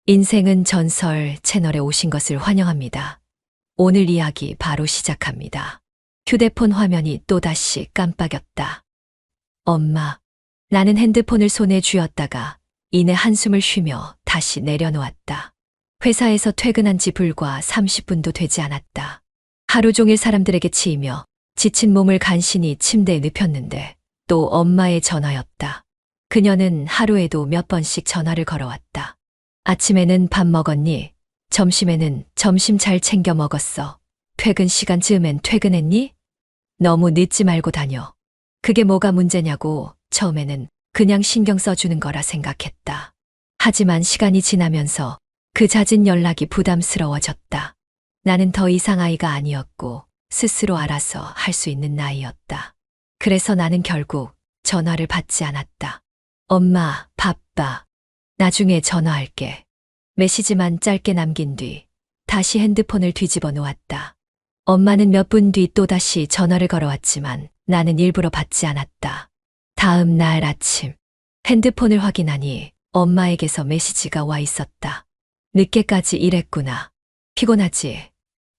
인생은 전설 채널에 오신 것을 환영합니다. 오늘 이야기 바로 시작합니다. 휴대폰 화면이 또다시 깜빡였다. 엄마. 나는 핸드폰을 손에 쥐었다가 이내 한숨을 쉬며 다시 내려놓았다. 회사에서 퇴근한 지 불과 30분도 되지 않았다. 하루 종일 사람들에게 치이며 지친 몸을 간신히 침대에 눕혔는데 또 엄마의 전화였다. 그녀는 하루에도 몇 번씩 전화를 걸어왔다. 아침에는 밥 먹었니? 점심에는 점심 잘 챙겨 먹었어. 퇴근 시간 즈음엔 퇴근했니? 너무 늦지 말고 다녀. 그게 뭐가 문제냐고 처음에는 그냥 신경 써주는 거라 생각했다. 하지만 시간이 지나면서 그 잦은 연락이 부담스러워졌다. 나는 더 이상 아이가 아니었고 스스로 알아서 할 수 있는 나이였다. 그래서 나는 결국 전화를 받지 않았다. 엄마, 바빠. 나중에 전화할게. 메시지만 짧게 남긴 뒤 다시 핸드폰을 뒤집어 놓았다. 엄마는 몇 분 뒤 또다시 전화를 걸어왔지만 나는 일부러 받지 않았다. 다음 날 아침 핸드폰을 확인하니 엄마에게서 메시지가 와 있었다. 늦게까지 일했구나. 피곤하지?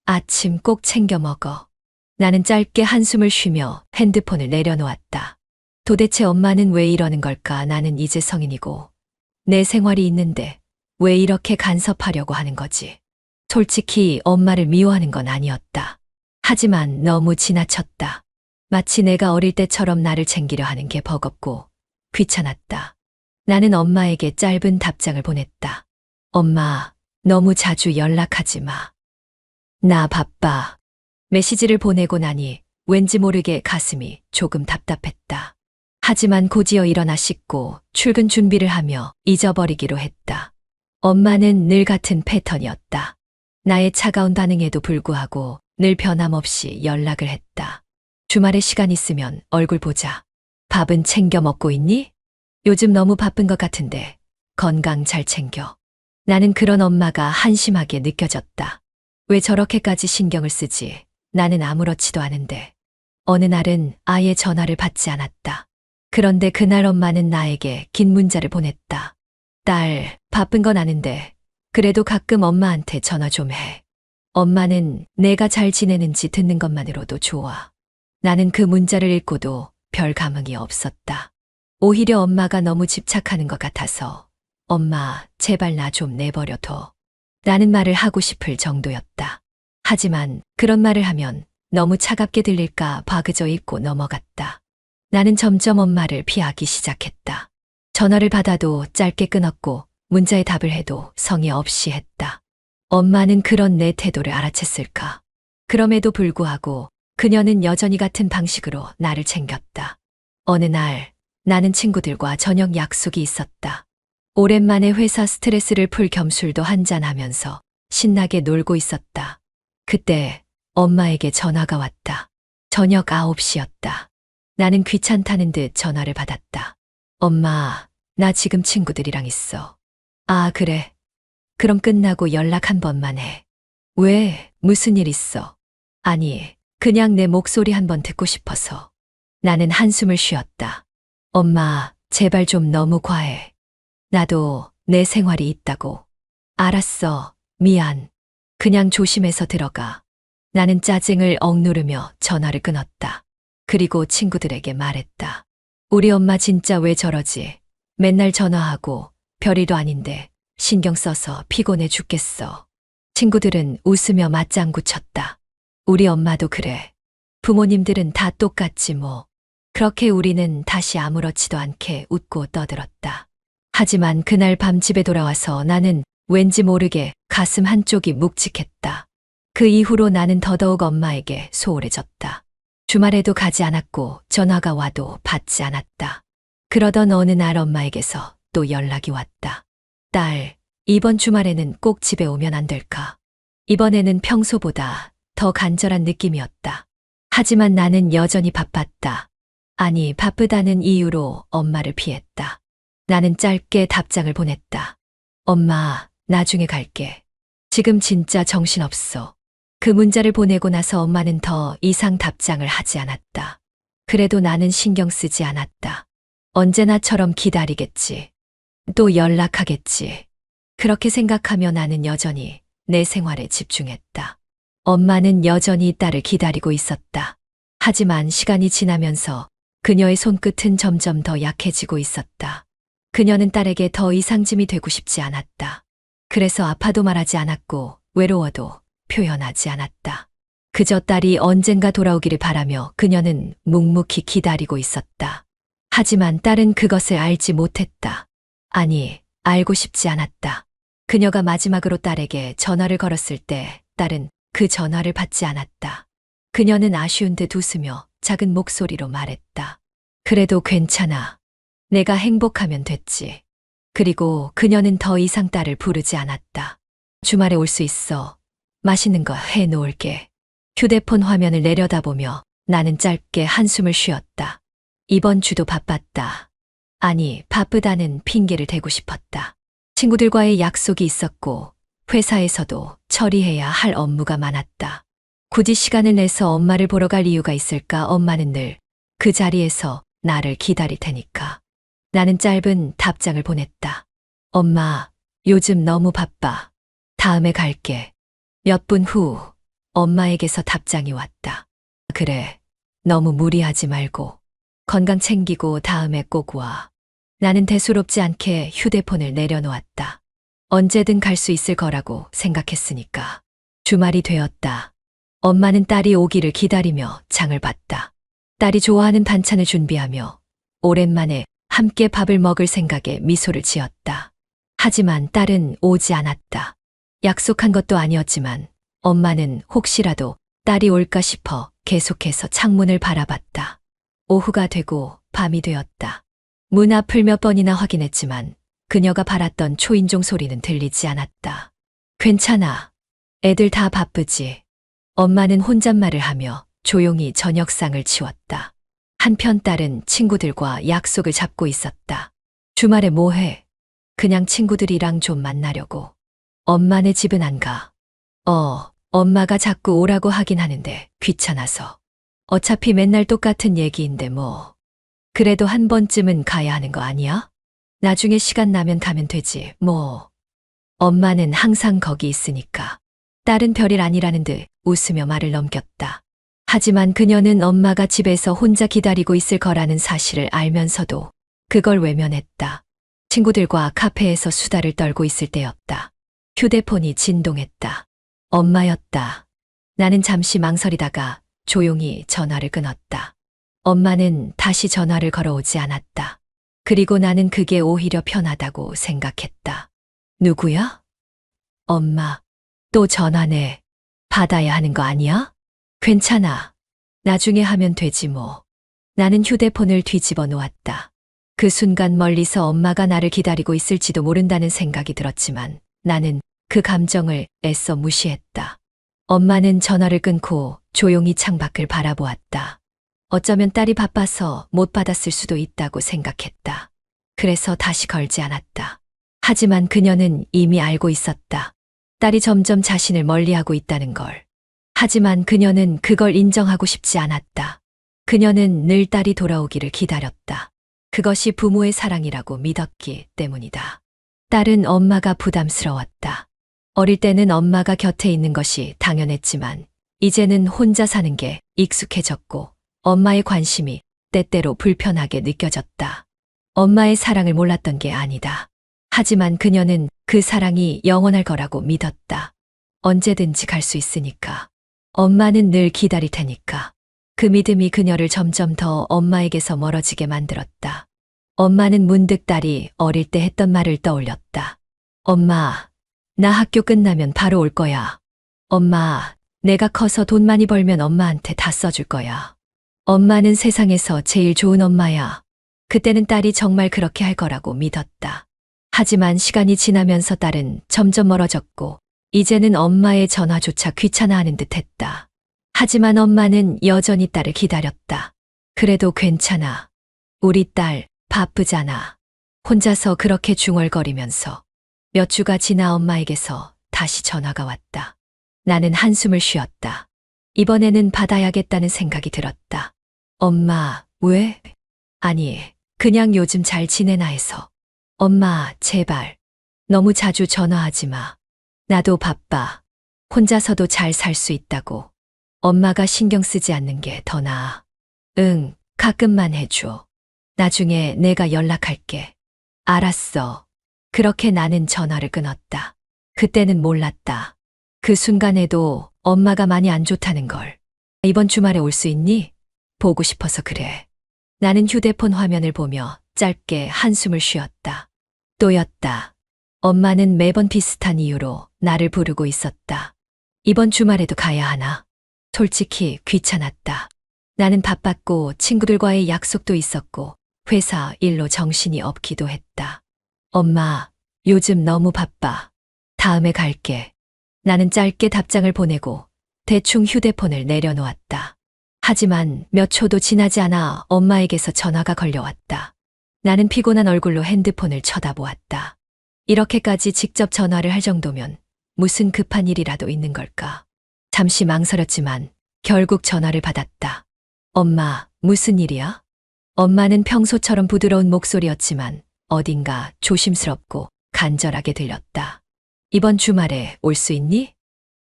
아침 꼭 챙겨 먹어. 나는 짧게 한숨을 쉬며 핸드폰을 내려놓았다. 도대체 엄마는 왜 이러는 걸까? 나는 이제 성인이고 내 생활이 있는데 왜 이렇게 간섭하려고 하는 거지? 솔직히 엄마를 미워하는 건 아니었다. 하지만 너무 지나쳤다. 마치 내가 어릴 때처럼 나를 챙기려 하는 게 버겁고 귀찮았다. 나는 엄마에게 짧은 답장을 보냈다. 엄마, 너무 자주 연락하지 마. 나 바빠. 메시지를 보내고 나니 왠지 모르게 가슴이 조금 답답했다. 하지만 곧이어 일어나 씻고 출근 준비를 하며 잊어버리기로 했다. 엄마는 늘 같은 패턴이었다. 나의 차가운 반응에도 불구하고 늘 변함없이 연락을 했다. 주말에 시간 있으면 얼굴 보자. 밥은 챙겨 먹고 있니? 요즘 너무 바쁜 것 같은데 건강 잘 챙겨. 나는 그런 엄마가 한심하게 느껴졌다. 왜 저렇게까지 신경을 쓰지? 나는 아무렇지도 않은데. 어느 날은 아예 전화를 받지 않았다. 그런데 그날 엄마는 나에게 긴 문자를 보냈다. 딸, 바쁜 건 아는데 그래도 가끔 엄마한테 전화 좀 해. 엄마는 내가 잘 지내는지 듣는 것만으로도 좋아. 나는 그 문자를 읽고도 별 감흥이 없었다. 오히려 엄마가 너무 집착하는 것 같아서 엄마, 제발 나 좀 내버려둬. 라는 말을 하고 싶을 정도였다. 하지만 그런 말을 하면 너무 차갑게 들릴까 봐 그저 읽고 넘어갔다. 나는 점점 엄마를 피하기 시작했다. 전화를 받아도 짧게 끊었고 문자에 답을 해도 성의 없이 했다. 엄마는 그런 내 태도를 알아챘을까? 그럼에도 불구하고 그녀는 여전히 같은 방식으로 나를 챙겼다. 어느 날 나는 친구들과 저녁 약속이 있었다. 오랜만에 회사 스트레스를 풀 겸 술도 한잔하면서 신나게 놀고 있었다. 그때 엄마에게 전화가 왔다. 저녁 9시였다. 나는 귀찮다는 듯 전화를 받았다. 엄마, 나 지금 친구들이랑 있어. 아, 그래. 그럼 끝나고 연락 한 번만 해. 왜? 무슨 일 있어? 아니, 그냥 내 목소리 한번 듣고 싶어서. 나는 한숨을 쉬었다. 엄마, 제발 좀 너무 과해. 나도 내 생활이 있다고. 알았어. 미안. 그냥 조심해서 들어가. 나는 짜증을 억누르며 전화를 끊었다. 그리고 친구들에게 말했다. 우리 엄마 진짜 왜 저러지? 맨날 전화하고 별일도 아닌데 신경 써서 피곤해 죽겠어. 친구들은 웃으며 맞장구 쳤다. 우리 엄마도 그래. 부모님들은 다 똑같지 뭐. 그렇게 우리는 다시 아무렇지도 않게 웃고 떠들었다. 하지만 그날 밤 집에 돌아와서 나는 왠지 모르게 가슴 한쪽이 묵직했다. 그 이후로 나는 더더욱 엄마에게 소홀해졌다. 주말에도 가지 않았고 전화가 와도 받지 않았다. 그러던 어느 날 엄마에게서 또 연락이 왔다. 딸, 이번 주말에는 꼭 집에 오면 안 될까? 이번에는 평소보다 더 간절한 느낌이었다. 하지만 나는 여전히 바빴다. 아니, 바쁘다는 이유로 엄마를 피했다. 나는 짧게 답장을 보냈다. 엄마, 나중에 갈게. 지금 진짜 정신없어. 그 문자를 보내고 나서 엄마는 더 이상 답장을 하지 않았다. 그래도 나는 신경 쓰지 않았다. 언제나처럼 기다리겠지. 또 연락하겠지. 그렇게 생각하며 나는 여전히 내 생활에 집중했다. 엄마는 여전히 딸을 기다리고 있었다. 하지만 시간이 지나면서 그녀의 손끝은 점점 더 약해지고 있었다. 그녀는 딸에게 더 이상 짐이 되고 싶지 않았다. 그래서 아파도 말하지 않았고 외로워도 표현하지 않았다. 그저 딸이 언젠가 돌아오기를 바라며 그녀는 묵묵히 기다리고 있었다. 하지만 딸은 그것을 알지 못했다. 아니, 알고 싶지 않았다. 그녀가 마지막으로 딸에게 전화를 걸었을 때 딸은 그 전화를 받지 않았다. 그녀는 아쉬운 듯 웃으며 작은 목소리로 말했다. 그래도 괜찮아. 내가 행복하면 됐지. 그리고 그녀는 더 이상 딸을 부르지 않았다. 주말에 올 수 있어. 맛있는 거 해놓을게. 휴대폰 화면을 내려다보며 나는 짧게 한숨을 쉬었다. 이번 주도 바빴다. 아니, 바쁘다는 핑계를 대고 싶었다. 친구들과의 약속이 있었고 회사에서도 처리해야 할 업무가 많았다. 굳이 시간을 내서 엄마를 보러 갈 이유가 있을까? 엄마는 늘 그 자리에서 나를 기다릴 테니까. 나는 짧은 답장을 보냈다. 엄마, 요즘 너무 바빠. 다음에 갈게. 몇 분 후 엄마에게서 답장이 왔다. 그래, 너무 무리하지 말고 건강 챙기고 다음에 꼭 와. 나는 대수롭지 않게 휴대폰을 내려놓았다. 언제든 갈 수 있을 거라고 생각했으니까. 주말이 되었다. 엄마는 딸이 오기를 기다리며 장을 봤다. 딸이 좋아하는 반찬을 준비하며 오랜만에 함께 밥을 먹을 생각에 미소를 지었다. 하지만 딸은 오지 않았다. 약속한 것도 아니었지만 엄마는 혹시라도 딸이 올까 싶어 계속해서 창문을 바라봤다. 오후가 되고 밤이 되었다. 문 앞을 몇 번이나 확인했지만 그녀가 바랐던 초인종 소리는 들리지 않았다. 괜찮아. 애들 다 바쁘지. 엄마는 혼잣말을 하며 조용히 저녁상을 치웠다. 한편 딸은 친구들과 약속을 잡고 있었다. 주말에 뭐 해? 그냥 친구들이랑 좀 만나려고. 엄마네 집은 안 가. 엄마가 자꾸 오라고 하긴 하는데 귀찮아서. 어차피 맨날 똑같은 얘기인데 뭐. 그래도 한 번쯤은 가야 하는 거 아니야? 나중에 시간 나면 가면 되지, 뭐. 엄마는 항상 거기 있으니까. 딸은 별일 아니라는 듯 웃으며 말을 넘겼다. 하지만 그녀는 엄마가 집에서 혼자 기다리고 있을 거라는 사실을 알면서도 그걸 외면했다. 친구들과 카페에서 수다를 떨고 있을 때였다. 휴대폰이 진동했다. 엄마였다. 나는 잠시 망설이다가 조용히 전화를 끊었다. 엄마는 다시 전화를 걸어오지 않았다. 그리고 나는 그게 오히려 편하다고 생각했다. 누구야? 엄마. 또 전화네. 받아야 하는 거 아니야? 괜찮아. 나중에 하면 되지 뭐. 나는 휴대폰을 뒤집어 놓았다. 그 순간 멀리서 엄마가 나를 기다리고 있을지도 모른다는 생각이 들었지만 나는 그 감정을 애써 무시했다. 엄마는 전화를 끊고 조용히 창밖을 바라보았다. 어쩌면 딸이 바빠서 못 받았을 수도 있다고 생각했다. 그래서 다시 걸지 않았다. 하지만 그녀는 이미 알고 있었다. 딸이 점점 자신을 멀리하고 있다는 걸. 하지만 그녀는 그걸 인정하고 싶지 않았다. 그녀는 늘 딸이 돌아오기를 기다렸다. 그것이 부모의 사랑이라고 믿었기 때문이다. 딸은 엄마가 부담스러웠다. 어릴 때는 엄마가 곁에 있는 것이 당연했지만 이제는 혼자 사는 게 익숙해졌고 엄마의 관심이 때때로 불편하게 느껴졌다. 엄마의 사랑을 몰랐던 게 아니다. 하지만 그녀는 그 사랑이 영원할 거라고 믿었다. 언제든지 갈 수 있으니까. 엄마는 늘 기다릴 테니까. 그 믿음이 그녀를 점점 더 엄마에게서 멀어지게 만들었다. 엄마는 문득 딸이 어릴 때 했던 말을 떠올렸다. 엄마, 나 학교 끝나면 바로 올 거야. 엄마, 내가 커서 돈 많이 벌면 엄마한테 다 써줄 거야. 엄마는 세상에서 제일 좋은 엄마야. 그때는 딸이 정말 그렇게 할 거라고 믿었다. 하지만 시간이 지나면서 딸은 점점 멀어졌고 이제는 엄마의 전화조차 귀찮아하는 듯 했다. 하지만 엄마는 여전히 딸을 기다렸다. 그래도 괜찮아. 우리 딸 바쁘잖아. 혼자서 그렇게 중얼거리면서 몇 주가 지나 엄마에게서 다시 전화가 왔다. 나는 한숨을 쉬었다. 이번에는 받아야겠다는 생각이 들었다. 엄마, 왜? 아니, 그냥 요즘 잘 지내나 해서. 엄마, 제발. 너무 자주 전화하지 마. 나도 바빠. 혼자서도 잘 살 수 있다고. 엄마가 신경 쓰지 않는 게 더 나아. 응, 가끔만 해줘. 나중에 내가 연락할게. 알았어. 그렇게 나는 전화를 끊었다. 그때는 몰랐다. 그 순간에도 엄마가 많이 안 좋다는 걸. 이번 주말에 올 수 있니? 보고 싶어서 그래. 나는 휴대폰 화면을 보며 짧게 한숨을 쉬었다. 또였다. 엄마는 매번 비슷한 이유로 나를 부르고 있었다. 이번 주말에도 가야 하나? 솔직히 귀찮았다. 나는 바빴고 친구들과의 약속도 있었고 회사 일로 정신이 없기도 했다. 엄마, 요즘 너무 바빠. 다음에 갈게. 나는 짧게 답장을 보내고 대충 휴대폰을 내려놓았다. 하지만 몇 초도 지나지 않아 엄마에게서 전화가 걸려왔다. 나는 피곤한 얼굴로 핸드폰을 쳐다보았다. 이렇게까지 직접 전화를 할 정도면 무슨 급한 일이라도 있는 걸까? 잠시 망설였지만 결국 전화를 받았다. 엄마, 무슨 일이야? 엄마는 평소처럼 부드러운 목소리였지만 어딘가 조심스럽고 간절하게 들렸다. 이번 주말에 올 수 있니?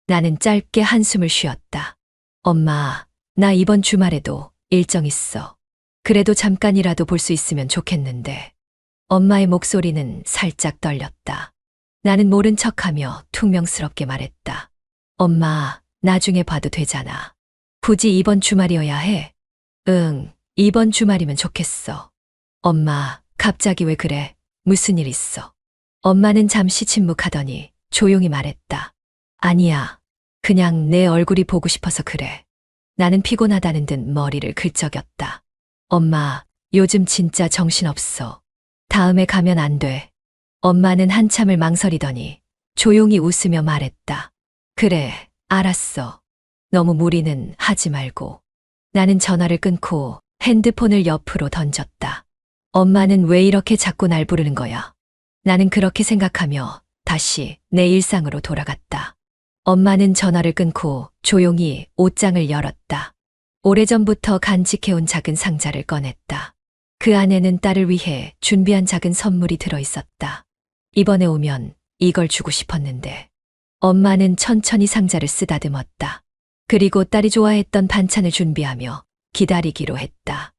나는 짧게 한숨을 쉬었다. 엄마, 나 이번 주말에도 일정 있어. 그래도 잠깐이라도 볼 수 있으면 좋겠는데. 엄마의 목소리는 살짝 떨렸다. 나는 모른 척하며 퉁명스럽게 말했다. 엄마, 나중에 봐도 되잖아. 굳이 이번 주말이어야 해? 응, 이번 주말이면 좋겠어. 엄마, 갑자기 왜 그래? 무슨 일 있어? 엄마는 잠시 침묵하더니 조용히 말했다. 아니야. 그냥 내 얼굴이 보고 싶어서 그래. 나는 피곤하다는 듯 머리를 긁적였다. 엄마, 요즘 진짜 정신없어. 다음에 가면 안 돼. 엄마는 한참을 망설이더니 조용히 웃으며 말했다. 그래, 알았어. 너무 무리는 하지 말고. 나는 전화를 끊고 핸드폰을 옆으로 던졌다. 엄마는 왜 이렇게 자꾸 날 부르는 거야? 나는 그렇게 생각하며 다시 내 일상으로 돌아갔다. 엄마는 전화를 끊고 조용히 옷장을 열었다. 오래전부터 간직해온 작은 상자를 꺼냈다. 그 안에는 딸을 위해 준비한 작은 선물이 들어있었다. 이번에 오면 이걸 주고 싶었는데. 엄마는 천천히 상자를 쓰다듬었다. 그리고 딸이 좋아했던 반찬을 준비하며 기다리기로 했다.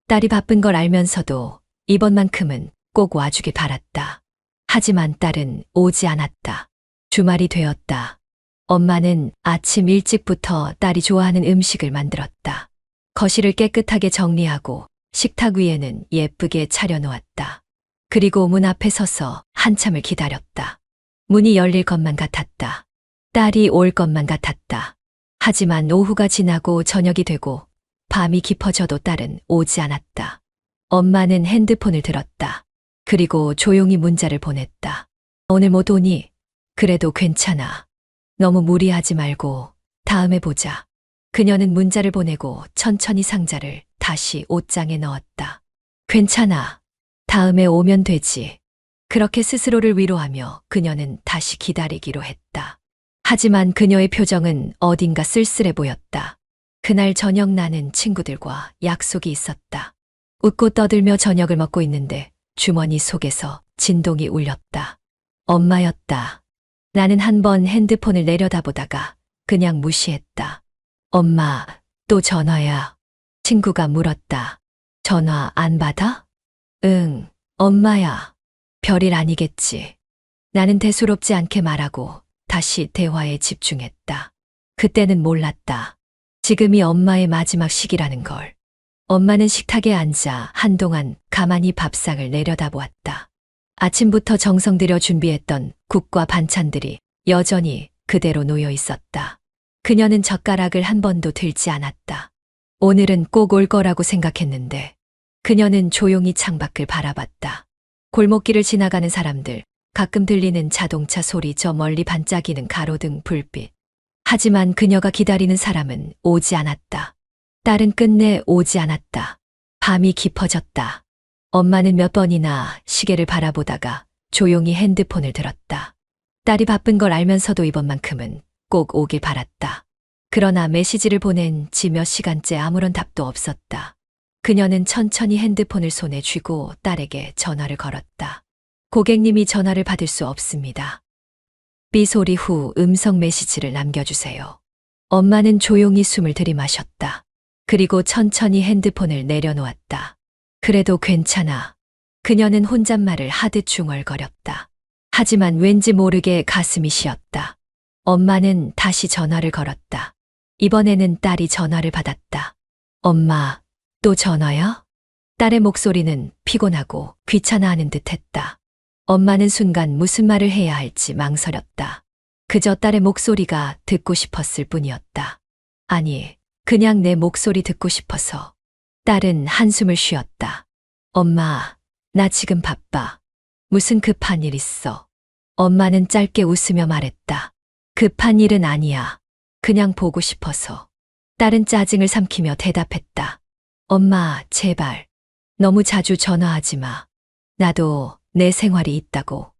딸이 바쁜 걸 알면서도 이번만큼은 꼭 와주길 바랐다. 하지만 딸은 오지 않았다. 주말이 되었다. 엄마는 아침 일찍부터 딸이 좋아하는 음식을 만들었다. 거실을 깨끗하게 정리하고 식탁 위에는 예쁘게 차려놓았다. 그리고 문 앞에 서서 한참을 기다렸다. 문이 열릴 것만 같았다. 딸이 올 것만 같았다. 하지만 오후가 지나고 저녁이 되고 밤이 깊어져도 딸은 오지 않았다. 엄마는 핸드폰을 들었다. 그리고 조용히 문자를 보냈다. 오늘 못 오니? 그래도 괜찮아. 너무 무리하지 말고 다음에 보자. 그녀는 문자를 보내고 천천히 상자를 다시 옷장에 넣었다. 괜찮아. 다음에 오면 되지. 그렇게 스스로를 위로하며 그녀는 다시 기다리기로 했다. 하지만 그녀의 표정은 어딘가 쓸쓸해 보였다. 그날 저녁 나는 친구들과 약속이 있었다. 웃고 떠들며 저녁을 먹고 있는데 주머니 속에서 진동이 울렸다. 엄마였다. 나는 한 번 핸드폰을 내려다보다가 그냥 무시했다. 엄마, 또 전화야. 친구가 물었다. 전화 안 받아? 응, 엄마야. 별일 아니겠지. 나는 대수롭지 않게 말하고 다시 대화에 집중했다. 그때는 몰랐다. 지금이 엄마의 마지막 시기라는 걸. 엄마는 식탁에 앉아 한동안 가만히 밥상을 내려다보았다. 아침부터 정성 들여 준비했던 국과 반찬들이 여전히 그대로 놓여 있었다. 그녀는 젓가락을 한 번도 들지 않았다. 오늘은 꼭 올 거라고 생각했는데 그녀는 조용히 창밖을 바라봤다. 골목길을 지나가는 사람들, 가끔 들리는 자동차 소리, 저 멀리 반짝이는 가로등 불빛. 하지만 그녀가 기다리는 사람은 오지 않았다. 딸은 끝내 오지 않았다. 밤이 깊어졌다. 엄마는 몇 번이나 시계를 바라보다가 조용히 핸드폰을 들었다. 딸이 바쁜 걸 알면서도 이번만큼은 꼭 오길 바랐다. 그러나 메시지를 보낸 지 몇 시간째 아무런 답도 없었다. 그녀는 천천히 핸드폰을 손에 쥐고 딸에게 전화를 걸었다. 고객님이 전화를 받을 수 없습니다. 삐 소리 후 음성 메시지를 남겨주세요. 엄마는 조용히 숨을 들이마셨다. 그리고 천천히 핸드폰을 내려놓았다. 그래도 괜찮아. 그녀는 혼잣말을 하듯 중얼거렸다. 하지만 왠지 모르게 가슴이 시었다. 엄마는 다시 전화를 걸었다. 이번에는 딸이 전화를 받았다. 엄마, 또 전화야? 딸의 목소리는 피곤하고 귀찮아하는 듯 했다. 엄마는 순간 무슨 말을 해야 할지 망설였다. 그저 딸의 목소리가 듣고 싶었을 뿐이었다. 아니, 그냥 내 목소리 듣고 싶어서. 딸은 한숨을 쉬었다. 엄마, 나 지금 바빠. 무슨 급한 일 있어? 엄마는 짧게 웃으며 말했다. 급한 일은 아니야. 그냥 보고 싶어서. 딸은 짜증을 삼키며 대답했다. 엄마, 제발. 너무 자주 전화하지 마. 나도 내 생활이 있다고.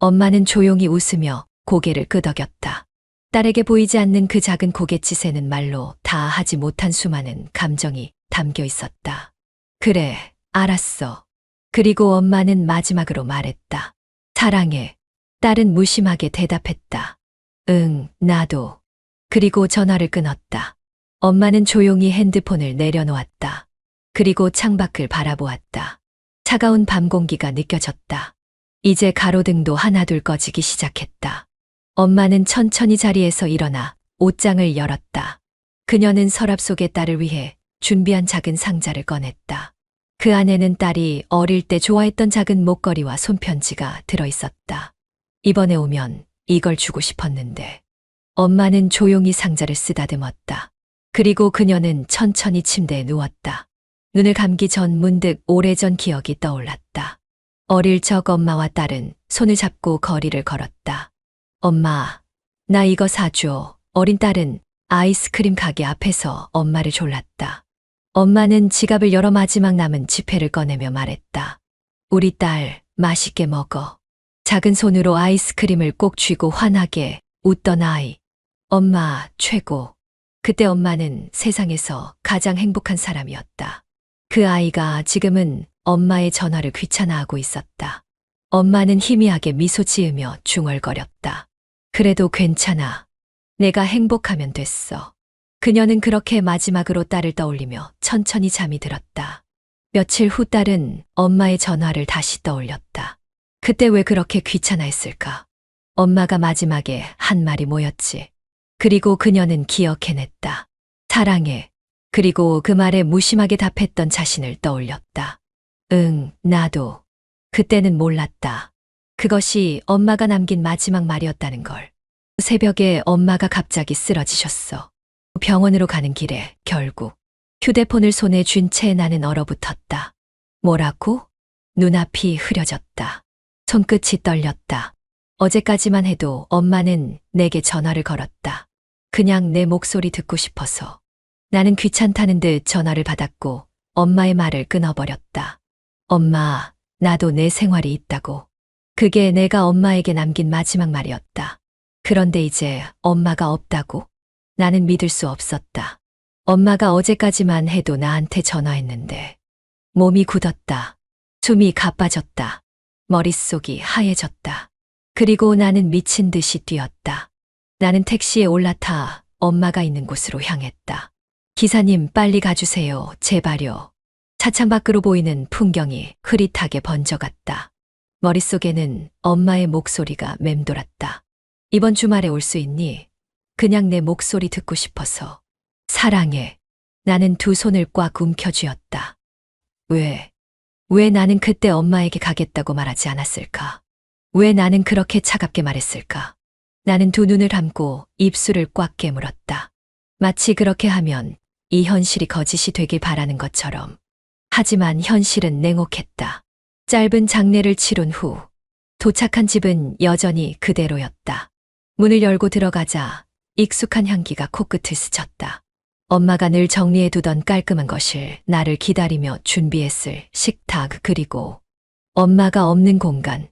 엄마는 조용히 웃으며 고개를 끄덕였다. 딸에게 보이지 않는 그 작은 고갯짓에는 말로 다 하지 못한 수많은 감정이 담겨 있었다. 그래, 알았어. 그리고 엄마는 마지막으로 말했다. 사랑해. 딸은 무심하게 대답했다. 응, 나도. 그리고 전화를 끊었다. 엄마는 조용히 핸드폰을 내려놓았다. 그리고 창밖을 바라보았다. 차가운 밤 공기가 느껴졌다. 이제 가로등도 하나둘 꺼지기 시작했다. 엄마는 천천히 자리에서 일어나 옷장을 열었다. 그녀는 서랍 속에 딸을 위해 준비한 작은 상자를 꺼냈다. 그 안에는 딸이 어릴 때 좋아했던 작은 목걸이와 손편지가 들어있었다. 이번에 오면 이걸 주고 싶었는데. 엄마는 조용히 상자를 쓰다듬었다. 그리고 그녀는 천천히 침대에 누웠다. 눈을 감기 전 문득 오래전 기억이 떠올랐다. 어릴 적 엄마와 딸은 손을 잡고 거리를 걸었다. 엄마, 나 이거 사줘. 어린 딸은 아이스크림 가게 앞에서 엄마를 졸랐다. 엄마는 지갑을 열어 마지막 남은 지폐를 꺼내며 말했다. 우리 딸, 맛있게 먹어. 작은 손으로 아이스크림을 꼭 쥐고 환하게 웃던 아이. 엄마, 최고. 그때 엄마는 세상에서 가장 행복한 사람이었다. 그 아이가 지금은 엄마의 전화를 귀찮아하고 있었다. 엄마는 희미하게 미소 지으며 중얼거렸다. 그래도 괜찮아. 내가 행복하면 됐어. 그녀는 그렇게 마지막으로 딸을 떠올리며 천천히 잠이 들었다. 며칠 후 딸은 엄마의 전화를 다시 떠올렸다. 그때 왜 그렇게 귀찮아했을까? 엄마가 마지막에 한 말이 뭐였지? 그리고 그녀는 기억해냈다. 사랑해. 그리고 그 말에 무심하게 답했던 자신을 떠올렸다. 응, 나도. 그때는 몰랐다. 그것이 엄마가 남긴 마지막 말이었다는 걸. 새벽에 엄마가 갑자기 쓰러지셨어. 병원으로 가는 길에 결국 휴대폰을 손에 쥔 채 나는 얼어붙었다. 뭐라고? 눈앞이 흐려졌다. 손끝이 떨렸다. 어제까지만 해도 엄마는 내게 전화를 걸었다. 그냥 내 목소리 듣고 싶어서. 나는 귀찮다는 듯 전화를 받았고 엄마의 말을 끊어버렸다. 엄마, 나도 내 생활이 있다고. 그게 내가 엄마에게 남긴 마지막 말이었다. 그런데 이제 엄마가 없다고? 나는 믿을 수 없었다. 엄마가 어제까지만 해도 나한테 전화했는데. 몸이 굳었다. 숨이 가빠졌다. 머릿속이 하얘졌다. 그리고 나는 미친 듯이 뛰었다. 나는 택시에 올라타 엄마가 있는 곳으로 향했다. 기사님, 빨리 가주세요. 제발요. 차창 밖으로 보이는 풍경이 흐릿하게 번져갔다. 머릿속에는 엄마의 목소리가 맴돌았다. 이번 주말에 올 수 있니? 그냥 내 목소리 듣고 싶어서. 사랑해. 나는 두 손을 꽉 움켜쥐었다. 왜 나는 그때 엄마에게 가겠다고 말하지 않았을까? 왜 나는 그렇게 차갑게 말했을까? 나는 두 눈을 감고 입술을 꽉 깨물었다. 마치 그렇게 하면 이 현실이 거짓이 되길 바라는 것처럼. 하지만 현실은 냉혹했다. 짧은 장례를 치룬 후 도착한 집은 여전히 그대로였다. 문을 열고 들어가자 익숙한 향기가 코끝을 스쳤다. 엄마가 늘 정리해두던 깔끔한 거실, 나를 기다리며 준비했을 식탁, 그리고 엄마가 없는 공간.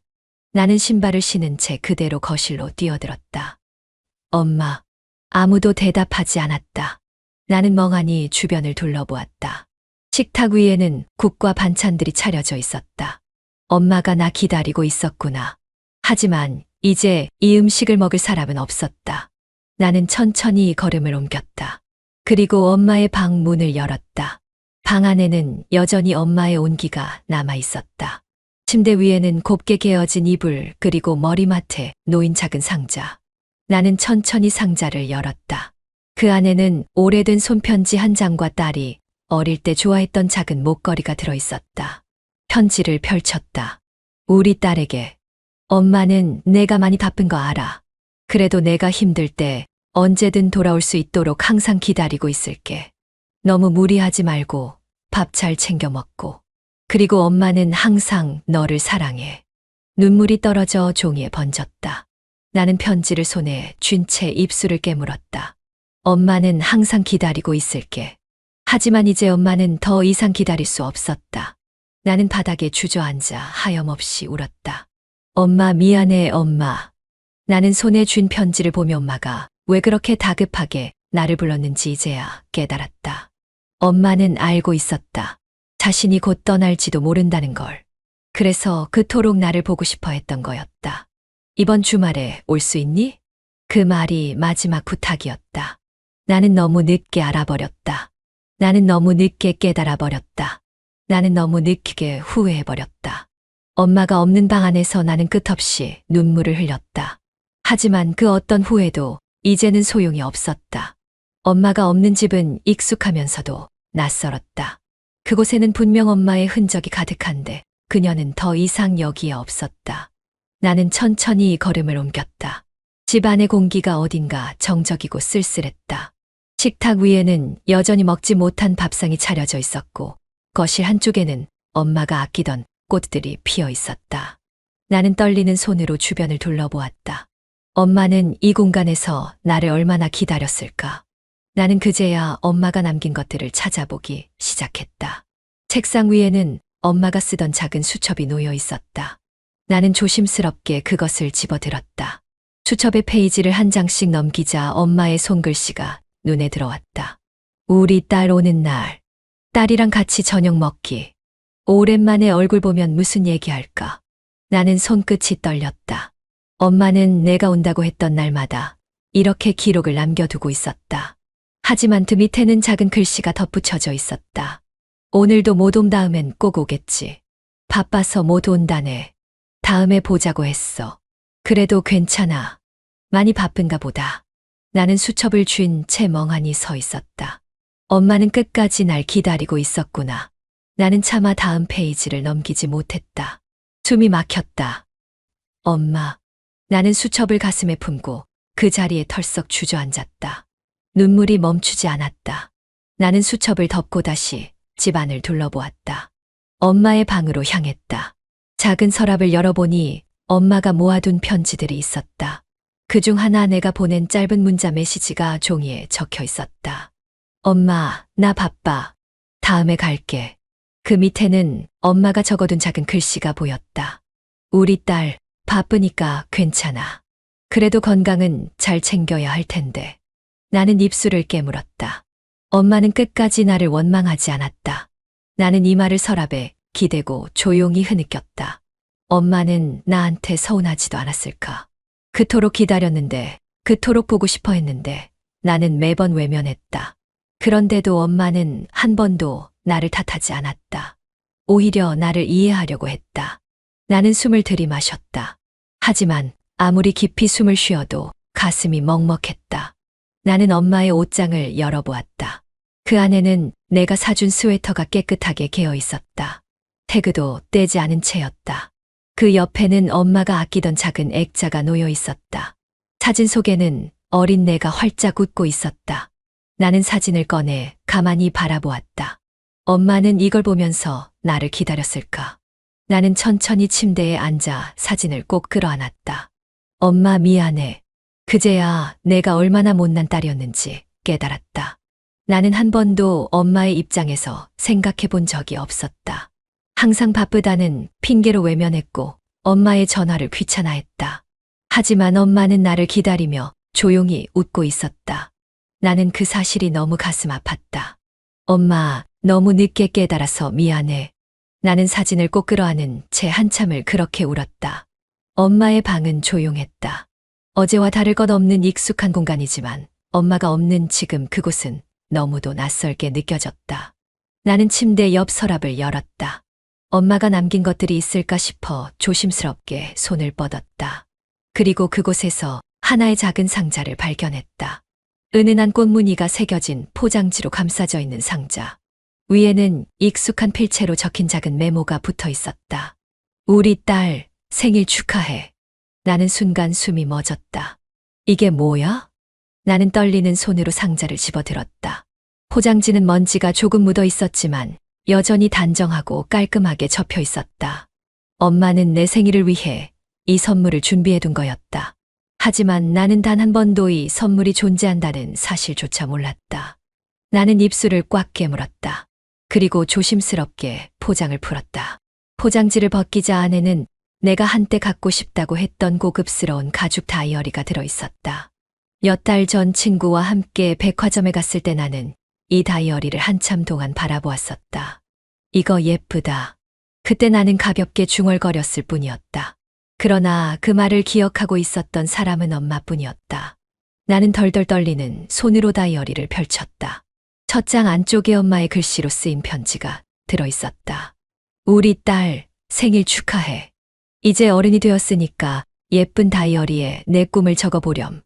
나는 신발을 신은 채 그대로 거실로 뛰어들었다. 엄마. 아무도 대답하지 않았다. 나는 멍하니 주변을 둘러보았다. 식탁 위에는 국과 반찬들이 차려져 있었다. 엄마가 나 기다리고 있었구나. 하지만 이제 이 음식을 먹을 사람은 없었다. 나는 천천히 걸음을 옮겼다. 그리고 엄마의 방 문을 열었다. 방 안에는 여전히 엄마의 온기가 남아 있었다. 침대 위에는 곱게 개어진 이불 그리고 머리맡에 놓인 작은 상자. 나는 천천히 상자를 열었다. 그 안에는 오래된 손편지 한 장과 딸이 어릴 때 좋아했던 작은 목걸이가 들어있었다. 편지를 펼쳤다. 우리 딸에게. 엄마는 내가 많이 바쁜 거 알아. 그래도 내가 힘들 때 언제든 돌아올 수 있도록 항상 기다리고 있을게. 너무 무리하지 말고 밥 잘 챙겨 먹고. 그리고 엄마는 항상 너를 사랑해. 눈물이 떨어져 종이에 번졌다. 나는 편지를 손에 쥔 채 입술을 깨물었다. 엄마는 항상 기다리고 있을게. 하지만 이제 엄마는 더 이상 기다릴 수 없었다. 나는 바닥에 주저앉아 하염없이 울었다. 엄마 미안해 엄마. 나는 손에 쥔 편지를 보며 엄마가 왜 그렇게 다급하게 나를 불렀는지 이제야 깨달았다. 엄마는 알고 있었다. 자신이 곧 떠날지도 모른다는 걸. 그래서 그토록 나를 보고 싶어 했던 거였다. 이번 주말에 올 수 있니? 그 말이 마지막 부탁이었다. 나는 너무 늦게 알아버렸다. 나는 너무 늦게 깨달아버렸다. 나는 너무 늦게 후회해버렸다. 엄마가 없는 방 안에서 나는 끝없이 눈물을 흘렸다. 하지만 그 어떤 후회도 이제는 소용이 없었다. 엄마가 없는 집은 익숙하면서도 낯설었다. 그곳에는 분명 엄마의 흔적이 가득한데 그녀는 더 이상 여기에 없었다. 나는 천천히 걸음을 옮겼다. 집 안의 공기가 어딘가 정적이고 쓸쓸했다. 식탁 위에는 여전히 먹지 못한 밥상이 차려져 있었고 거실 한쪽에는 엄마가 아끼던 꽃들이 피어 있었다. 나는 떨리는 손으로 주변을 둘러보았다. 엄마는 이 공간에서 나를 얼마나 기다렸을까? 나는 그제야 엄마가 남긴 것들을 찾아보기 시작했다. 책상 위에는 엄마가 쓰던 작은 수첩이 놓여 있었다. 나는 조심스럽게 그것을 집어들었다. 수첩의 페이지를 한 장씩 넘기자 엄마의 손글씨가 눈에 들어왔다. 우리 딸 오는 날. 딸이랑 같이 저녁 먹기. 오랜만에 얼굴 보면 무슨 얘기할까? 나는 손끝이 떨렸다. 엄마는 내가 온다고 했던 날마다 이렇게 기록을 남겨두고 있었다. 하지만 그 밑에는 작은 글씨가 덧붙여져 있었다. 오늘도 못 온 다음엔 꼭 오겠지. 바빠서 못 온다네. 다음에 보자고 했어. 그래도 괜찮아. 많이 바쁜가 보다. 나는 수첩을 쥔 채 멍하니 서 있었다. 엄마는 끝까지 날 기다리고 있었구나. 나는 차마 다음 페이지를 넘기지 못했다. 숨이 막혔다. 엄마. 나는 수첩을 가슴에 품고 그 자리에 털썩 주저앉았다. 눈물이 멈추지 않았다. 나는 수첩을 덮고 다시 집안을 둘러보았다. 엄마의 방으로 향했다. 작은 서랍을 열어보니 엄마가 모아둔 편지들이 있었다. 그중 하나 내가 보낸 짧은 문자 메시지가 종이에 적혀 있었다. 엄마, 나 바빠. 다음에 갈게. 그 밑에는 엄마가 적어둔 작은 글씨가 보였다. 우리 딸, 바쁘니까 괜찮아. 그래도 건강은 잘 챙겨야 할 텐데. 나는 입술을 깨물었다. 엄마는 끝까지 나를 원망하지 않았다. 나는 이 말을 서랍에 기대고 조용히 흐느꼈다. 엄마는 나한테 서운하지도 않았을까. 그토록 기다렸는데, 그토록 보고 싶어 했는데 나는 매번 외면했다. 그런데도 엄마는 한 번도 나를 탓하지 않았다. 오히려 나를 이해하려고 했다. 나는 숨을 들이마셨다. 하지만 아무리 깊이 숨을 쉬어도 가슴이 먹먹했다. 나는 엄마의 옷장을 열어보았다. 그 안에는 내가 사준 스웨터가 깨끗하게 개어 있었다. 태그도 떼지 않은 채였다. 그 옆에는 엄마가 아끼던 작은 액자가 놓여 있었다. 사진 속에는 어린 내가 활짝 웃고 있었다. 나는 사진을 꺼내 가만히 바라보았다. 엄마는 이걸 보면서 나를 기다렸을까? 나는 천천히 침대에 앉아 사진을 꼭 끌어안았다. 엄마 미안해. 그제야 내가 얼마나 못난 딸이었는지 깨달았다. 나는 한 번도 엄마의 입장에서 생각해 본 적이 없었다. 항상 바쁘다는 핑계로 외면했고 엄마의 전화를 귀찮아했다. 하지만 엄마는 나를 기다리며 조용히 웃고 있었다. 나는 그 사실이 너무 가슴 아팠다. 엄마, 너무 늦게 깨달아서 미안해. 나는 사진을 꼭 끌어안은 채 한참을 그렇게 울었다. 엄마의 방은 조용했다. 어제와 다를 것 없는 익숙한 공간이지만 엄마가 없는 지금 그곳은 너무도 낯설게 느껴졌다. 나는 침대 옆 서랍을 열었다. 엄마가 남긴 것들이 있을까 싶어 조심스럽게 손을 뻗었다. 그리고 그곳에서 하나의 작은 상자를 발견했다. 은은한 꽃무늬가 새겨진 포장지로 감싸져 있는 상자. 위에는 익숙한 필체로 적힌 작은 메모가 붙어 있었다. 우리 딸 생일 축하해. 나는 순간 숨이 멎었다. 이게 뭐야? 나는 떨리는 손으로 상자를 집어들었다. 포장지는 먼지가 조금 묻어 있었지만 여전히 단정하고 깔끔하게 접혀 있었다. 엄마는 내 생일을 위해 이 선물을 준비해 둔 거였다. 하지만 나는 단 한 번도 이 선물이 존재한다는 사실조차 몰랐다. 나는 입술을 꽉 깨물었다. 그리고 조심스럽게 포장을 풀었다. 포장지를 벗기자 안에는 내가 한때 갖고 싶다고 했던 고급스러운 가죽 다이어리가 들어 있었다. 몇 달 전 친구와 함께 백화점에 갔을 때 나는 이 다이어리를 한참 동안 바라보았었다. 이거 예쁘다. 그때 나는 가볍게 중얼거렸을 뿐이었다. 그러나 그 말을 기억하고 있었던 사람은 엄마뿐이었다. 나는 덜덜 떨리는 손으로 다이어리를 펼쳤다. 첫 장 안쪽에 엄마의 글씨로 쓰인 편지가 들어 있었다. 우리 딸 생일 축하해. 이제 어른이 되었으니까 예쁜 다이어리에 내 꿈을 적어보렴.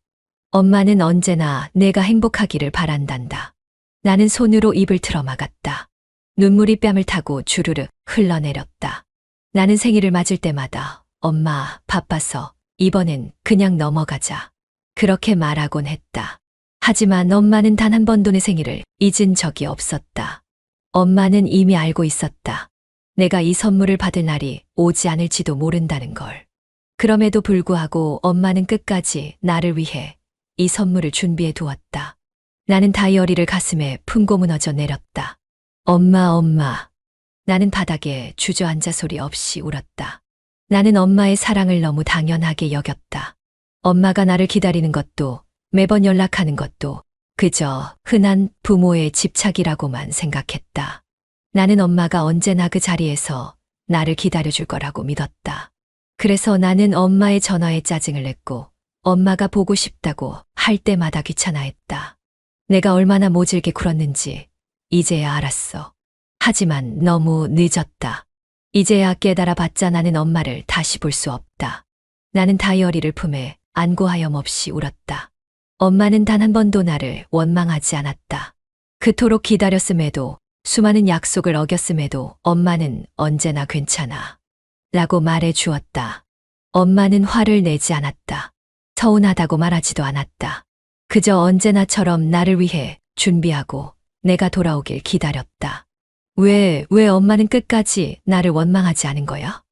엄마는 언제나 내가 행복하기를 바란단다. 나는 손으로 입을 틀어 막았다. 눈물이 뺨을 타고 주르르 흘러내렸다. 나는 생일을 맞을 때마다 엄마 바빠서 이번엔 그냥 넘어가자. 그렇게 말하곤 했다. 하지만 엄마는 단 한 번도 내 생일을 잊은 적이 없었다. 엄마는 이미 알고 있었다. 내가 이 선물을 받을 날이 오지 않을지도 모른다는 걸. 그럼에도 불구하고 엄마는 끝까지 나를 위해 이 선물을 준비해 두었다. 나는 다이어리를 가슴에 품고 무너져 내렸다. 엄마. 나는 바닥에 주저앉아 소리 없이 울었다. 나는 엄마의 사랑을 너무 당연하게 여겼다. 엄마가 나를 기다리는 것도 매번 연락하는 것도 그저 흔한 부모의 집착이라고만 생각했다. 나는 엄마가 언제나 그 자리에서 나를 기다려줄 거라고 믿었다. 그래서 나는 엄마의 전화에 짜증을 냈고 엄마가 보고 싶다고 할 때마다 귀찮아했다. 내가 얼마나 모질게 굴었는지 이제야 알았어. 하지만 너무 늦었다. 이제야 깨달아봤자 나는 엄마를 다시 볼 수 없다. 나는 다이어리를 품에 안고 하염없이 울었다. 엄마는 단 한 번도 나를 원망하지 않았다. 그토록 기다렸음에도 수많은 약속을 어겼음에도 엄마는 언제나 괜찮아 라고 말해 주었다. 엄마는 화를 내지 않았다. 서운하다고 말하지도 않았다. 그저 언제나처럼 나를 위해 준비하고 내가 돌아오길 기다렸다. 왜 엄마는 끝까지 나를 원망하지 않은 거야?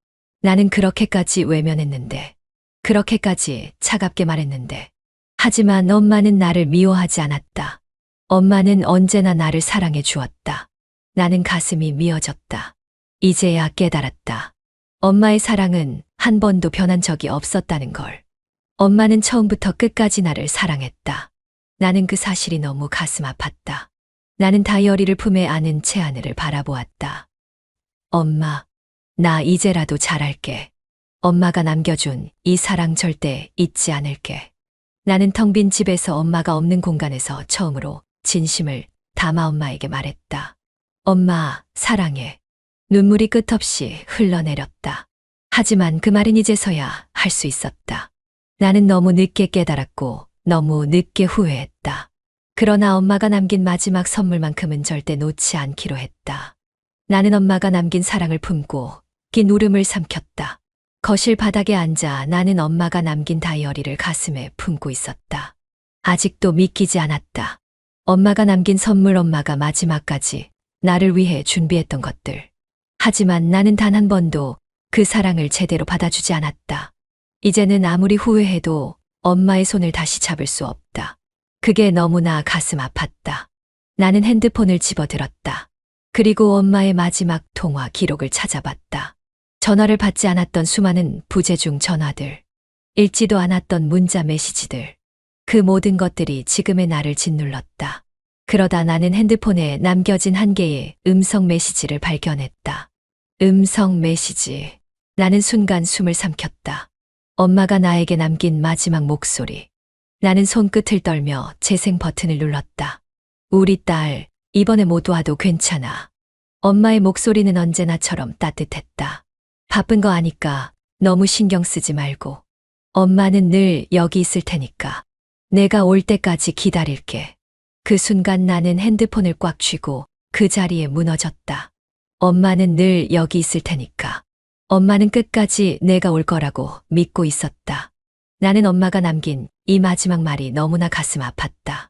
나는 그렇게까지 외면했는데, 그렇게까지 차갑게 말했는데. 하지만 엄마는 나를 미워하지 않았다. 엄마는 언제나 나를 사랑해 주었다. 나는 가슴이 미어졌다. 이제야 깨달았다. 엄마의 사랑은 한 번도 변한 적이 없었다는 걸. 엄마는 처음부터 끝까지 나를 사랑했다. 나는 그 사실이 너무 가슴 아팠다. 나는 다이어리를 품에 안은 채 하늘을 바라보았다. 엄마, 나 이제라도 잘할게. 엄마가 남겨준 이 사랑 절대 잊지 않을게. 나는 텅 빈 집에서 엄마가 없는 공간에서 처음으로 진심을 담아 엄마에게 말했다. 엄마, 사랑해. 눈물이 끝없이 흘러내렸다. 하지만 그 말은 이제서야 할 수 있었다. 나는 너무 늦게 깨달았고 너무 늦게 후회했다. 그러나 엄마가 남긴 마지막 선물만큼은 절대 놓지 않기로 했다. 나는 엄마가 남긴 사랑을 품고 긴 울음을 삼켰다. 거실 바닥에 앉아 나는 엄마가 남긴 다이어리를 가슴에 품고 있었다. 아직도 믿기지 않았다. 엄마가 남긴 선물, 엄마가 마지막까지 나를 위해 준비했던 것들. 하지만 나는 단 한 번도 그 사랑을 제대로 받아주지 않았다. 이제는 아무리 후회해도 엄마의 손을 다시 잡을 수 없다. 그게 너무나 가슴 아팠다. 나는 핸드폰을 집어들었다. 그리고 엄마의 마지막 통화 기록을 찾아봤다. 전화를 받지 않았던 수많은 부재중 전화들, 읽지도 않았던 문자 메시지들, 그 모든 것들이 지금의 나를 짓눌렀다. 그러다 나는 핸드폰에 남겨진 한 개의 음성 메시지를 발견했다. 음성 메시지. 나는 순간 숨을 삼켰다. 엄마가 나에게 남긴 마지막 목소리. 나는 손끝을 떨며 재생 버튼을 눌렀다. 우리 딸, 이번에 못 와도 괜찮아. 엄마의 목소리는 언제나처럼 따뜻했다. 바쁜 거 아니까 너무 신경 쓰지 말고. 엄마는 늘 여기 있을 테니까. 내가 올 때까지 기다릴게. 그 순간 나는 핸드폰을 꽉 쥐고 그 자리에 무너졌다. 엄마는 늘 여기 있을 테니까. 엄마는 끝까지 내가 올 거라고 믿고 있었다. 나는 엄마가 남긴 이 마지막 말이 너무나 가슴 아팠다.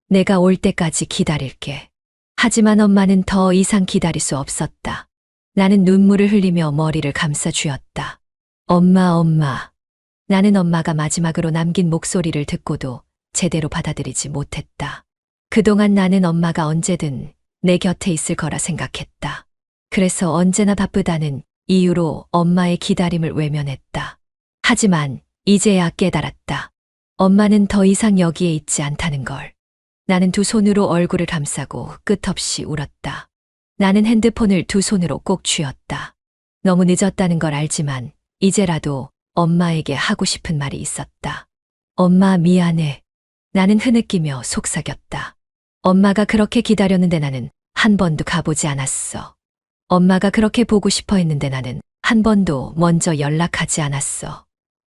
내가 올 때까지 기다릴게. 하지만 엄마는 더 이상 기다릴 수 없었다. 나는 눈물을 흘리며 머리를 감싸 쥐었다. 엄마. 나는 엄마가 마지막으로 남긴 목소리를 듣고도 제대로 받아들이지 못했다. 그동안 나는 엄마가 언제든 내 곁에 있을 거라 생각했다. 그래서 언제나 바쁘다는 이유로 엄마의 기다림을 외면했다. 하지만 이제야 깨달았다. 엄마는 더 이상 여기에 있지 않다는 걸. 나는 두 손으로 얼굴을 감싸고 끝없이 울었다. 나는 핸드폰을 두 손으로 꼭 쥐었다. 너무 늦었다는 걸 알지만 이제라도 엄마에게 하고 싶은 말이 있었다. 엄마 미안해. 나는 흐느끼며 속삭였다. 엄마가 그렇게 기다렸는데 나는 한 번도 가보지 않았어. 엄마가 그렇게 보고 싶어 했는데 나는 한 번도 먼저 연락하지 않았어.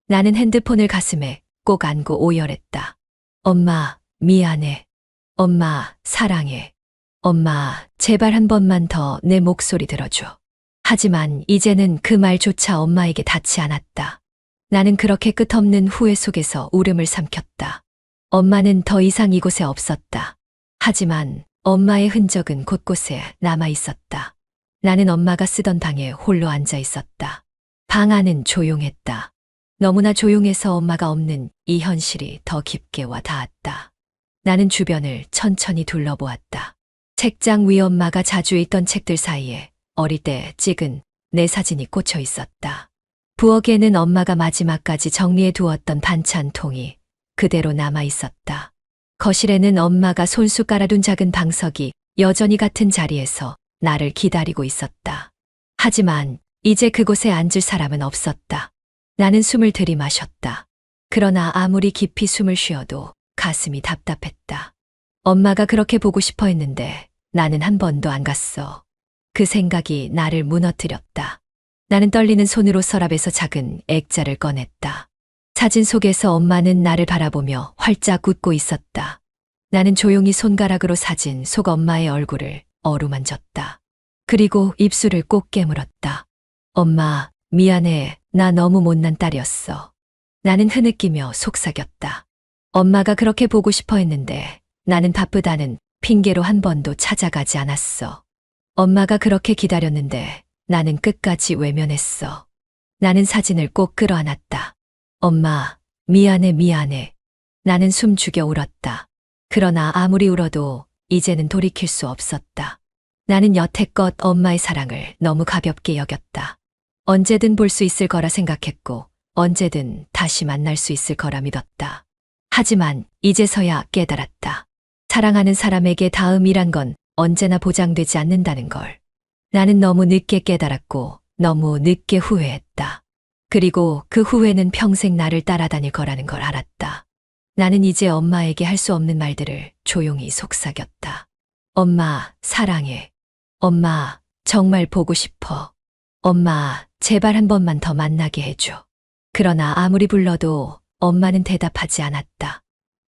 나는 핸드폰을 가슴에 꼭 안고 오열했다. 엄마, 미안해. 엄마, 사랑해. 엄마, 제발 한 번만 더 내 목소리 들어줘. 하지만 이제는 그 말조차 엄마에게 닿지 않았다. 나는 그렇게 끝없는 후회 속에서 울음을 삼켰다. 엄마는 더 이상 이곳에 없었다. 하지만 엄마의 흔적은 곳곳에 남아 있었다. 나는 엄마가 쓰던 방에 홀로 앉아 있었다. 방 안은 조용했다. 너무나 조용해서 엄마가 없는 이 현실이 더 깊게 와 닿았다. 나는 주변을 천천히 둘러보았다. 책장 위 엄마가 자주 읽던 책들 사이에 어릴 때 찍은 내 사진이 꽂혀 있었다. 부엌에는 엄마가 마지막까지 정리해 두었던 반찬통이 그대로 남아 있었다. 거실에는 엄마가 손수 깔아둔 작은 방석이 여전히 같은 자리에서 나를 기다리고 있었다. 하지만 이제 그곳에 앉을 사람은 없었다. 나는 숨을 들이마셨다. 그러나 아무리 깊이 숨을 쉬어도 가슴이 답답했다. 엄마가 그렇게 보고 싶어 했는데 나는 한 번도 안 갔어. 그 생각이 나를 무너뜨렸다. 나는 떨리는 손으로 서랍에서 작은 액자를 꺼냈다. 사진 속에서 엄마는 나를 바라보며 활짝 웃고 있었다. 나는 조용히 손가락으로 사진 속 엄마의 얼굴을 어루만졌다. 그리고 입술을 꼭 깨물었다. 엄마, 미안해. 나 너무 못난 딸이었어. 나는 흐느끼며 속삭였다. 엄마가 그렇게 보고 싶어 했는데 나는 바쁘다는 핑계로 한 번도 찾아가지 않았어. 엄마가 그렇게 기다렸는데 나는 끝까지 외면했어. 나는 사진을 꼭 끌어안았다. 엄마, 미안해. 나는 숨죽여 울었다. 그러나 아무리 울어도 이제는 돌이킬 수 없었다. 나는 여태껏 엄마의 사랑을 너무 가볍게 여겼다. 언제든 볼 수 있을 거라 생각했고 언제든 다시 만날 수 있을 거라 믿었다. 하지만 이제서야 깨달았다. 사랑하는 사람에게 다음이란 건 언제나 보장되지 않는다는 걸. 나는 너무 늦게 깨달았고 너무 늦게 후회했다. 그리고 그 후회는 평생 나를 따라다닐 거라는 걸 알았다. 나는 이제 엄마에게 할 수 없는 말들을 조용히 속삭였다. 엄마, 사랑해. 엄마, 정말 보고 싶어. 엄마, 제발 한 번만 더 만나게 해줘. 그러나 아무리 불러도 엄마는 대답하지 않았다.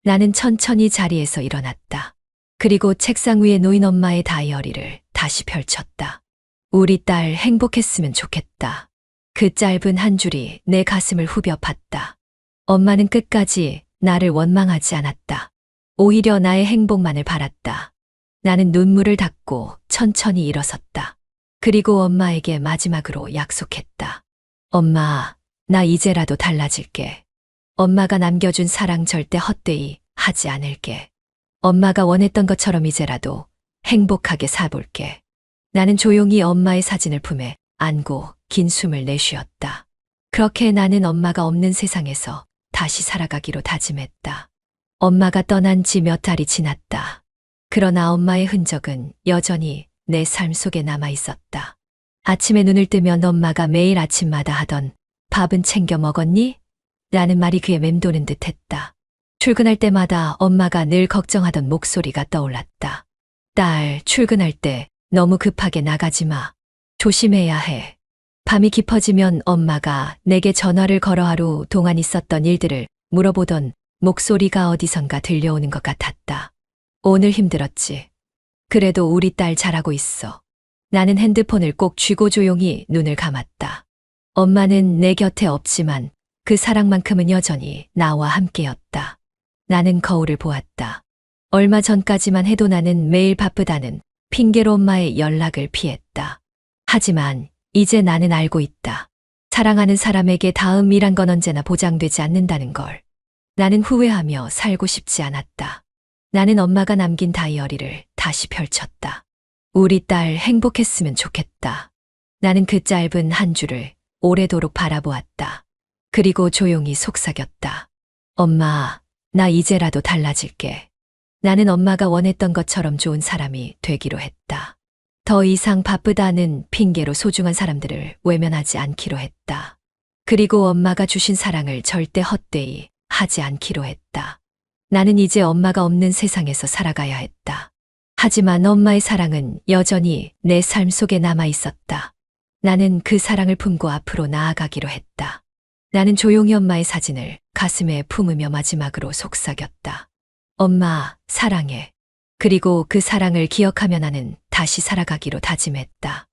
나는 천천히 자리에서 일어났다. 그리고 책상 위에 놓인 엄마의 다이어리를 다시 펼쳤다. 우리 딸 행복했으면 좋겠다. 그 짧은 한 줄이 내 가슴을 후벼 팠다. 엄마는 끝까지 나를 원망하지 않았다. 오히려 나의 행복만을 바랐다. 나는 눈물을 닦고 천천히 일어섰다. 그리고 엄마에게 마지막으로 약속했다. 엄마, 나 이제라도 달라질게. 엄마가 남겨준 사랑 절대 헛되이 하지 않을게. 엄마가 원했던 것처럼 이제라도 행복하게 살볼게. 나는 조용히 엄마의 사진을 품에 안고 긴 숨을 내쉬었다. 그렇게 나는 엄마가 없는 세상에서 다시 살아가기로 다짐했다. 엄마가 떠난 지 몇 달이 지났다. 그러나 엄마의 흔적은 여전히 내 삶 속에 남아 있었다. 아침에 눈을 뜨면 엄마가 매일 아침마다 하던 밥은 챙겨 먹었니? 라는 말이 귀에 맴도는 듯 했다. 출근할 때마다 엄마가 늘 걱정하던 목소리가 떠올랐다. 딸, 출근할 때 너무 급하게 나가지 마. 조심해야 해. 밤이 깊어지면 엄마가 내게 전화를 걸어 하루 동안 있었던 일들을 물어보던 목소리가 어디선가 들려오는 것 같았다. 오늘 힘들었지. 그래도 우리 딸 잘하고 있어. 나는 핸드폰을 꼭 쥐고 조용히 눈을 감았다. 엄마는 내 곁에 없지만 그 사랑만큼은 여전히 나와 함께였다. 나는 거울을 보았다. 얼마 전까지만 해도 나는 매일 바쁘다는 핑계로 엄마의 연락을 피했다. 하지만 이제 나는 알고 있다. 사랑하는 사람에게 다음이란 건 언제나 보장되지 않는다는 걸. 나는 후회하며 살고 싶지 않았다. 나는 엄마가 남긴 다이어리를 다시 펼쳤다. 우리 딸 행복했으면 좋겠다. 나는 그 짧은 한 줄을 오래도록 바라보았다. 그리고 조용히 속삭였다. 엄마, 나 이제라도 달라질게. 나는 엄마가 원했던 것처럼 좋은 사람이 되기로 했다. 더 이상 바쁘다는 핑계로 소중한 사람들을 외면하지 않기로 했다. 그리고 엄마가 주신 사랑을 절대 헛되이 하지 않기로 했다. 나는 이제 엄마가 없는 세상에서 살아가야 했다. 하지만 엄마의 사랑은 여전히 내 삶 속에 남아 있었다. 나는 그 사랑을 품고 앞으로 나아가기로 했다. 나는 조용히 엄마의 사진을 가슴에 품으며 마지막으로 속삭였다. 엄마, 사랑해. 그리고 그 사랑을 기억하며 나는 다시 살아가기로 다짐했다.